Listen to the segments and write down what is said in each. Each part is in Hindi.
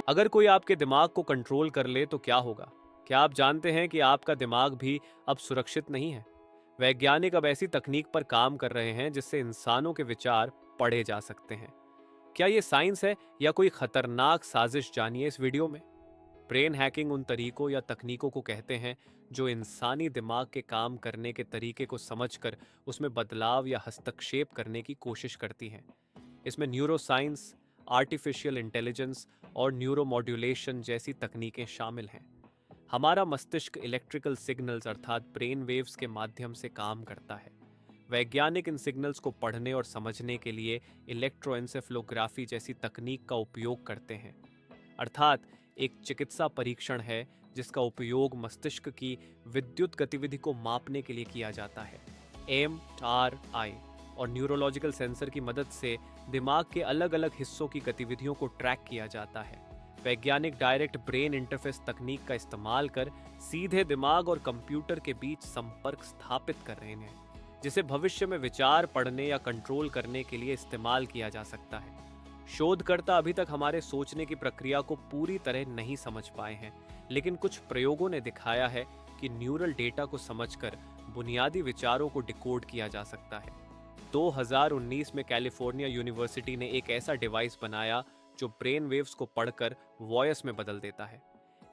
अगर कोई आपके दिमाग को कंट्रोल कर ले तो क्या होगा? क्या आप जानते हैं कि आपका दिमाग भी अब सुरक्षित नहीं है? वैज्ञानिक अब ऐसी तकनीक पर काम कर रहे हैं जिससे इंसानों के विचार पढ़े जा सकते हैं। क्या ये साइंस है या कोई खतरनाक साजिश, जानिए इस वीडियो में। ब्रेन हैकिंग उन तरीकों या तकनीकों को कहते हैं जो इंसानी दिमाग के काम करने के तरीके को समझकर उसमें बदलाव या हस्तक्षेप करने की कोशिश करती हैं। इसमें न्यूरोसाइंस, आर्टिफिशियल इंटेलिजेंस और न्यूरोमॉड्यूलेशन जैसी तकनीकें शामिल हैं। हमारा मस्तिष्क इलेक्ट्रिकल सिग्नल्स अर्थात ब्रेन वेव्स के माध्यम से काम करता है। वैज्ञानिक इन सिग्नल्स को पढ़ने और समझने के लिए इलेक्ट्रोएंसेफलोग्राफी जैसी तकनीक का उपयोग करते हैं। अर्थात एक चिकित्सा परीक्षण है जिसका उपयोग मस्तिष्क की विद्युत गतिविधि को मापने के लिए किया जाता है। MRI और न्यूरोलॉजिकल सेंसर की मदद से दिमाग के अलग अलग हिस्सों की गतिविधियों को ट्रैक किया जाता है। वैज्ञानिक डायरेक्ट ब्रेन इंटरफेस तकनीक का इस्तेमाल कर सीधे दिमाग और कंप्यूटर के बीच संपर्क स्थापित कर रहे हैं, जिसे भविष्य में विचार पढ़ने या कंट्रोल करने के लिए इस्तेमाल किया जा सकता है। शोधकर्ता अभी तक हमारे सोचने की प्रक्रिया को पूरी तरह नहीं समझ पाए हैं, लेकिन कुछ प्रयोगों ने दिखाया है कि न्यूरल डेटा को समझकर बुनियादी विचारों को डिकोड किया जा सकता है। 2019 में कैलिफोर्निया यूनिवर्सिटी ने एक ऐसा डिवाइस बनाया जो ब्रेन वेव्स को पढ़कर वॉयस में बदल देता है।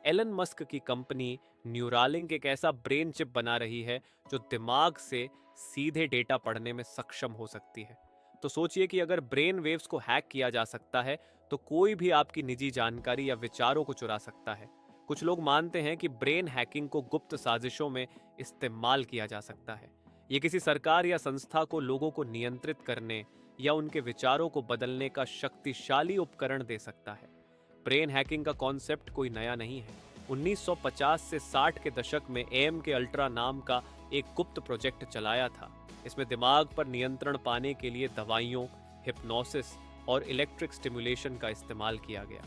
एलन मस्क की कंपनी न्यूरालिंक एक ऐसा ब्रेन चिप बना रही है जो दिमाग से सीधे डेटा पढ़ने में सक्षम हो सकती है। तो सोचिए कि अगर ब्रेन वेव्स को हैक किया जा सकता है तो कोई भी आपकी निजी जानकारी या विचारों को चुरा सकता है। कुछ लोग मानते हैं कि ब्रेन हैकिंग को गुप्त साजिशों में इस्तेमाल किया जा सकता है। ये किसी सरकार या संस्था को लोगों को नियंत्रित करने या उनके विचारों को बदलने का शक्तिशाली उपकरण दे सकता है। ब्रेन हैकिंग का कॉन्सेप्ट कोई नया नहीं है। 1950 से 60 के दशक में एम के अल्ट्रा नाम का एक गुप्त प्रोजेक्ट चलाया था। इसमें दिमाग पर नियंत्रण पाने के लिए दवाइयों, हिप्नोसिस और इलेक्ट्रिक स्टिमुलेशन का इस्तेमाल किया गया।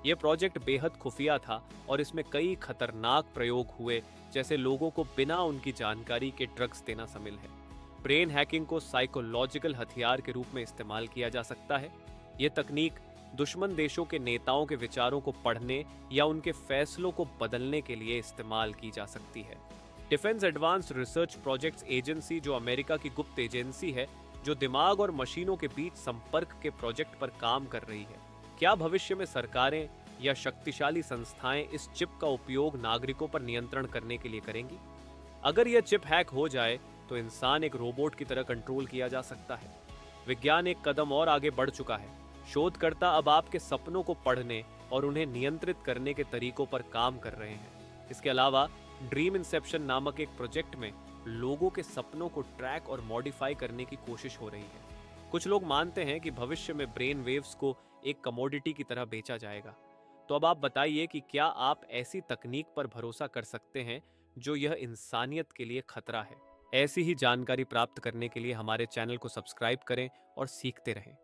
यह प्रोजेक्ट बेहद खुफिया था और इसमें कई खतरनाक प्रयोग हुए, जैसे लोगों को बिना उनकी जानकारी के ड्रग्स देना शामिल है। ब्रेन हैकिंग को साइकोलॉजिकल हथियार के रूप में इस्तेमाल किया जा सकता है। यह तकनीक दुश्मन देशों के नेताओं के विचारों को पढ़ने या उनके फैसलों को बदलने के लिए इस्तेमाल की जा सकती है। Defence advanced research projects agency, जो अमेरिका की गुप्त एजेंसी है जो दिमाग और मशीनों के बीच संपर्क के प्रोजेक्ट पर काम कर रही है। क्या भविष्य में सरकारें या शक्तिशाली संस्थाएं इस चिप का उपयोग नागरिकों पर नियंत्रण करने के लिए करेंगी? अगर यह चिप हैक हो जाए तो इंसान एक रोबोट की तरह कंट्रोल किया जा सकता है। विज्ञान एक कदम और आगे बढ़ चुका है। शोधकर्ता अब आपके सपनों को पढ़ने और उन्हें नियंत्रित करने के तरीकों पर काम कर रहे हैं। इसके अलावा ड्रीम इंसेप्शन नामक एक प्रोजेक्ट में लोगों के सपनों को ट्रैक और मॉडिफाई करने की कोशिश हो रही है। कुछ लोग मानते हैं कि भविष्य में ब्रेन वेव्स को एक कमोडिटी की तरह बेचा जाएगा। तो अब आप बताइए कि क्या आप ऐसी तकनीक पर भरोसा कर सकते हैं जो यह इंसानियत के लिए खतरा है? ऐसी ही जानकारी प्राप्त करने के लिए हमारे चैनल को सब्सक्राइब करें और सीखते रहें।